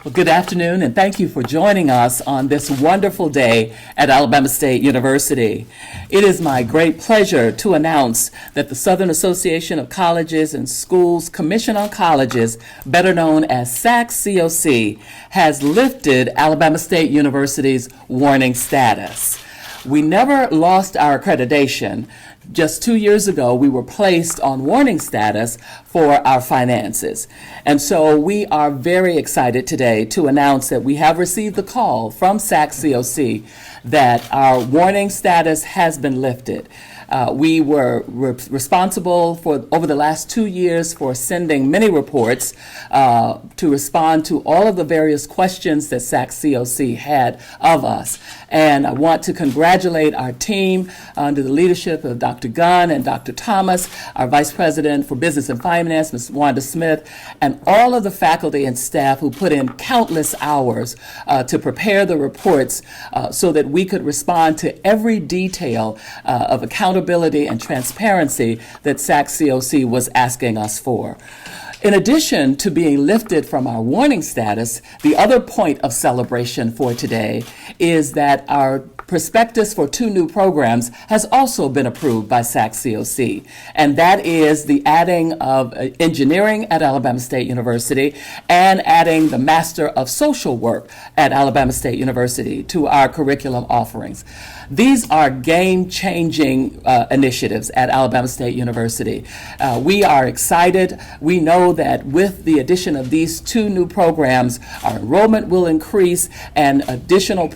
Well, good afternoon, and thank you for joining us on this wonderful day at Alabama State University. It is my great pleasure to announce that the Southern Association of Colleges and Schools Commission on Colleges, better known as SACS-COC, has lifted Alabama State University's warning status. We never lost our accreditation. Just 2 years ago, we were placed on warning status for our finances. And so we are very excited today to announce that we have received the call from SACS-COC that our warning status has been lifted. We were responsible for over the last 2 years for sending many reports to respond to all of the various questions that SACS-COC had of us. And I want to congratulate our team under the leadership of Dr. Gunn and Dr. Thomas, our Vice President for Business and Finance, Ms. Wanda Smith, and all of the faculty and staff who put in countless hours to prepare the reports so that we could respond to every detail of accountability and transparency that SACS-COC was asking us for. In addition to being lifted from our warning status, the other point of celebration for today is that our prospectus for 2 new programs has also been approved by SACS-COC, and that is the adding of engineering at Alabama State University and adding the Master of Social Work at Alabama State University to our curriculum offerings. These are game-changing initiatives at Alabama State University. We are excited. We know that with the addition of these 2 new programs, our enrollment will increase and additional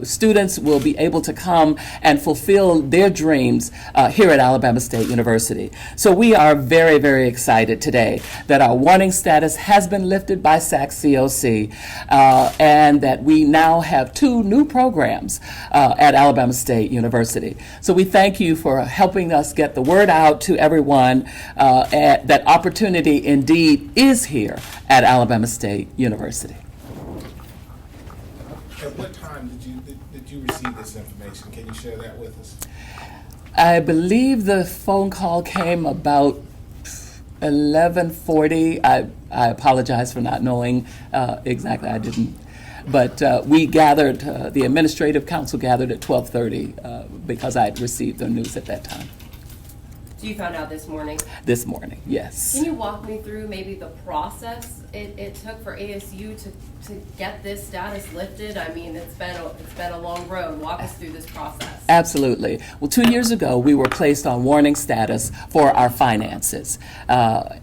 students will be able to come and fulfill their dreams here at Alabama State University. So we are very, very excited today that our warning status has been lifted by SACS-COC and that we now have 2 new programs at Alabama State University. So we thank you for helping us get the word out to everyone that opportunity indeed is here at Alabama State University. At what time did you receive this information? Can you share that with us? I believe the phone call came about 11:40. I apologize for not knowing exactly. I didn't. But we gathered, the administrative council gathered at 12:30 because I had received the news at that time. So you found out this morning? This morning, yes. Can you walk me through maybe the process it took for ASU to get this status lifted? I mean, it's been a long road. Walk us through this process. Absolutely. Well, 2 years ago, we were placed on warning status for our finances. I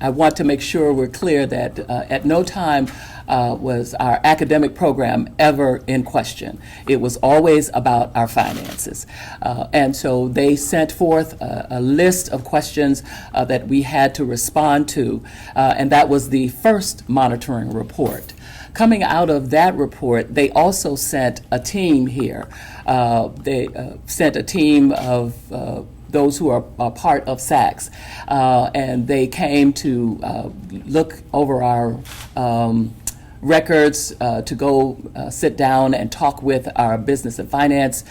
want to make sure we're clear that at no time was our academic program ever in question. It was always about our finances. And so they sent forth a list of questions that we had to respond to, and that was the first monitoring report. Coming out of that report, they also sent a team here. They sent a team of those who are part of SACS, and they came to look over our records, to go sit down and talk with our business and finance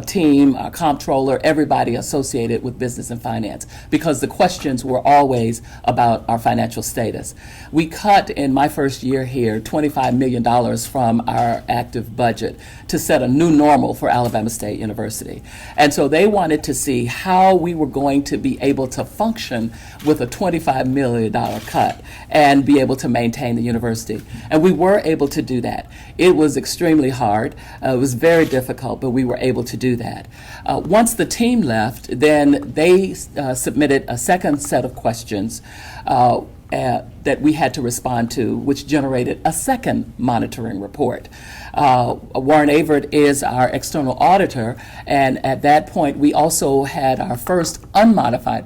team, our comptroller, everybody associated with business and finance, because the questions were always about our financial status. We cut, in my first year here, $25 million from our active budget to set a new normal for Alabama State University. And so they wanted to see how we were going to be able to function with a $25 million cut and be able to maintain the university. And we were able to do that. It was extremely hard. It was very difficult, but we were able to do that. Once the team left, then they submitted a second set of questions that we had to respond to, which generated a second monitoring report. Warren Avert is our external auditor, and at that point, we also had our first unmodified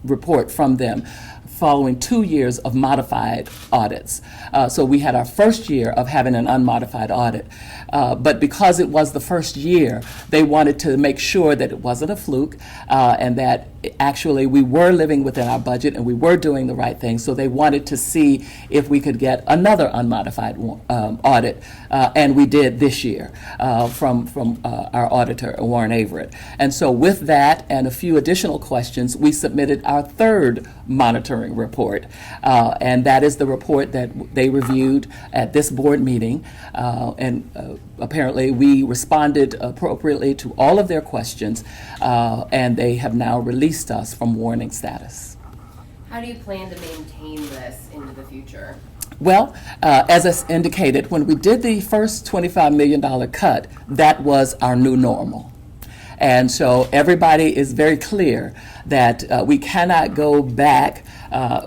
report from them, following 2 years of modified audits. So we had our first year of having an unmodified audit. But because it was the first year, they wanted to make sure that it wasn't a fluke and that actually, we were living within our budget and we were doing the right thing, so they wanted to see if we could get another unmodified audit, and we did this year from our auditor, Warren Averett. And so with that and a few additional questions, we submitted our third monitoring report, and that is the report that they reviewed at this board meeting, and apparently we responded appropriately to all of their questions, and they have now released us from warning status. How do you plan to maintain this into the future? Well, as I indicated, when we did the first $25 million cut, that was our new normal. And so everybody is very clear that we cannot go back.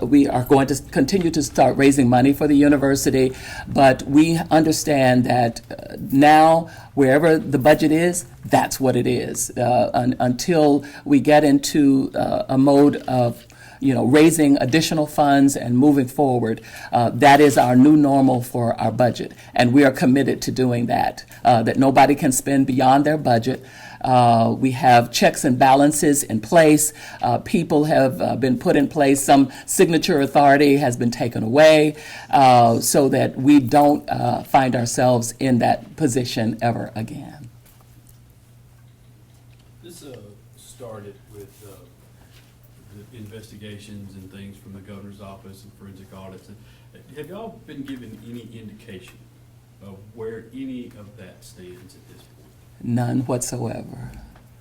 We are going to continue to start raising money for the university, but we understand that now wherever the budget is, that's what it is. Until we get into a mode of raising additional funds and moving forward, that is our new normal for our budget. And we are committed to doing that, that nobody can spend beyond their budget. We have checks and balances in place. People have been put in place. Some signature authority has been taken away so that we don't find ourselves in that position ever again. This started with the investigations and things from the governor's office and forensic audits. Have y'all been given any indication of where any of that stands at this point? None whatsoever.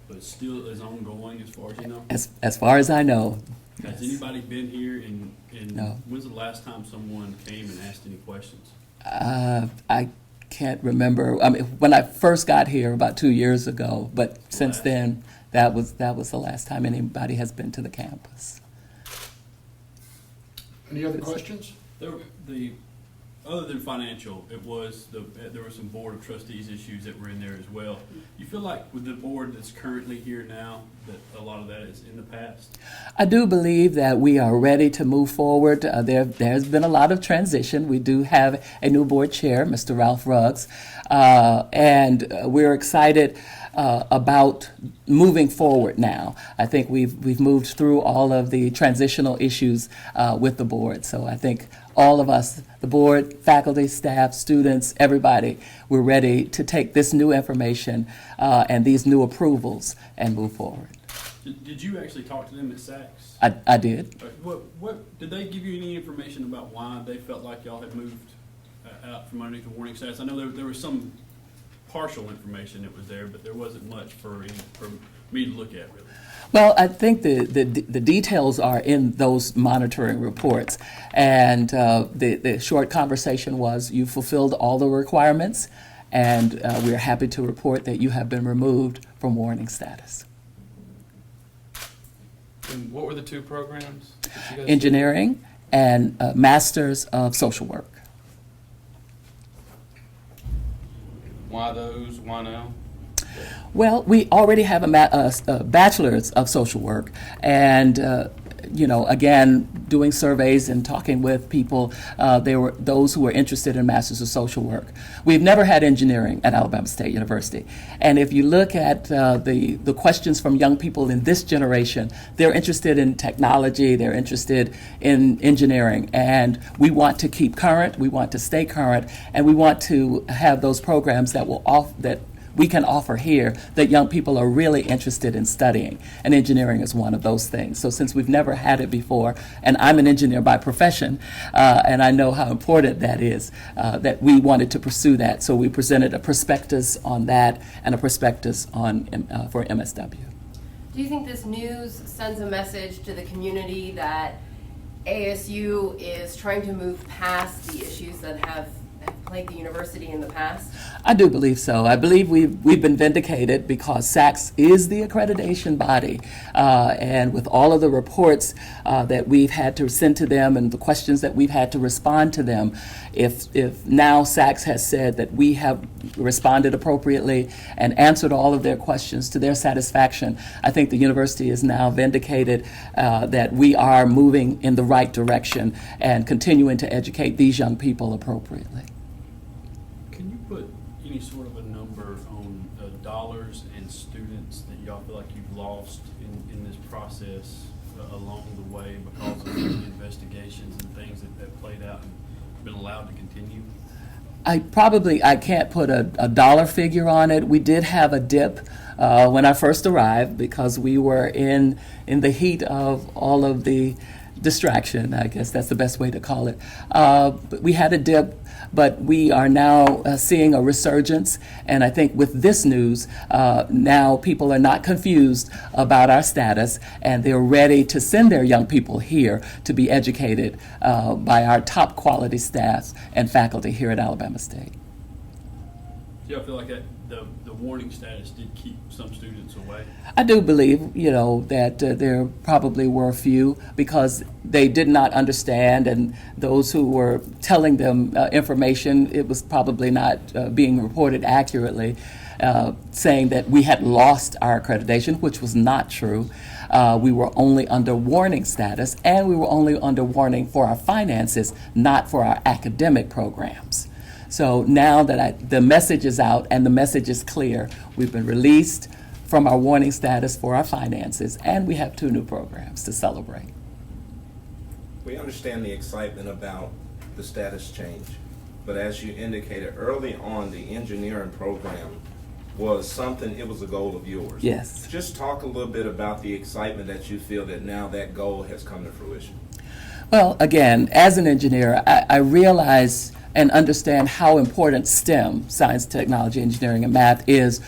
But still is ongoing as far as you know? As far as I know. Has Yes. anybody been here and No. when's the last time someone came and asked any questions? I can't remember. I mean, when I first got here about 2 years ago, but since then, that was the last time anybody has been to the campus. Any other questions? Other than financial, there were some board of trustees issues that were in there as well. You feel like with the board that's currently here now, that a lot of that is in the past? I do believe that we are ready to move forward. There's been a lot of transition. We do have a new board chair, Mr. Ralph Ruggs, and we're excited about moving forward now. I think we've moved through all of the transitional issues with the board. So I think all of us, the board, faculty, staff, students, everybody, we're ready to take this new information and these new approvals and move forward. Did you actually talk to them at SACS? I did. What did they give you any information about why they felt like y'all had moved out from underneath the warning status? I know there was some partial information that was there, but there wasn't much for me to look at, really. Well, I think the details are in those monitoring reports, and the short conversation was you fulfilled all the requirements, and we are happy to report that you have been removed from warning status. And what were the two programs that you guys Engineering and Masters of Social Work. did? Why those? Why now? Well, we already have a bachelor's of social work, and again, doing surveys and talking with people, there were those who were interested in Masters of Social Work. We've never had engineering at Alabama State University, and if you look at the questions from young people in this generation, they're interested in technology, they're interested in engineering, and we want to keep current, we want to stay current, and we want to have those programs that we can offer here that young people are really interested in studying. And engineering is one of those things. So since we've never had it before, and I'm an engineer by profession, and I know how important that is, that we wanted to pursue that. So we presented a prospectus on that and a prospectus for MSW. Do you think this news sends a message to the community that ASU is trying to move past the issues that have plagued the university in the past? I do believe so. I believe we've been vindicated because SACS is the accreditation body, and with all of the reports that we've had to send to them and the questions that we've had to respond to them, if now SACS has said that we have responded appropriately and answered all of their questions to their satisfaction, I think the university is now vindicated that we are moving in the right direction and continuing to educate these young people appropriately. Can you put any sort of a number on dollars and students that y'all feel like you've lost in this process along the way because of the investigations and things that played out and been allowed to continue? I can't put a dollar figure on it. We did have a dip when I first arrived because we were in the heat of all of the distraction. I guess that's the best way to call it. But we had a dip, but we are now seeing a resurgence. And I think with this news, now people are not confused about our status, and they're ready to send their young people here to be educated by our top quality staff and faculty here at Alabama State. Do y'all feel like the warning status did keep some students away? I do believe, that there probably were a few because they did not understand, and those who were telling them information, it was probably not being reported accurately, saying that we had lost our accreditation, which was not true. We were only under warning status, and we were only under warning for our finances, not for our academic programs. So now that the message is out and the message is clear, we've been released from our warning status for our finances, and we have 2 new programs to celebrate. We understand the excitement about the status change, but as you indicated early on, the engineering program was something, it was a goal of yours. Yes. Just talk a little bit about the excitement that you feel that now that goal has come to fruition. Well, again, as an engineer, I realize and understand how important STEM, science, technology, engineering, and math is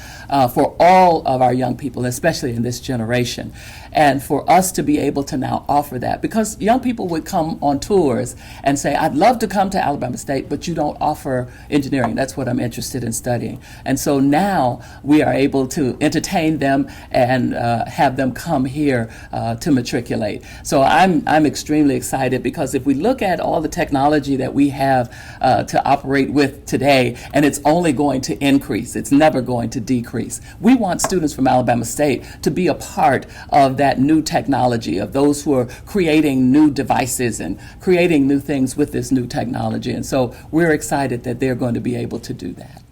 for all of our young people, especially in this generation. And for us to be able to now offer that, because young people would come on tours and say, I'd love to come to Alabama State, but you don't offer engineering. That's what I'm interested in studying. And so now we are able to entertain them and have them come here to matriculate. So I'm extremely excited because if we look at all the technology that we have to operate with today, and it's only going to increase, it's never going to decrease. We want students from Alabama State to be a part of that new technology, of those who are creating new devices and creating new things with this new technology. And so we're excited that they're going to be able to do that.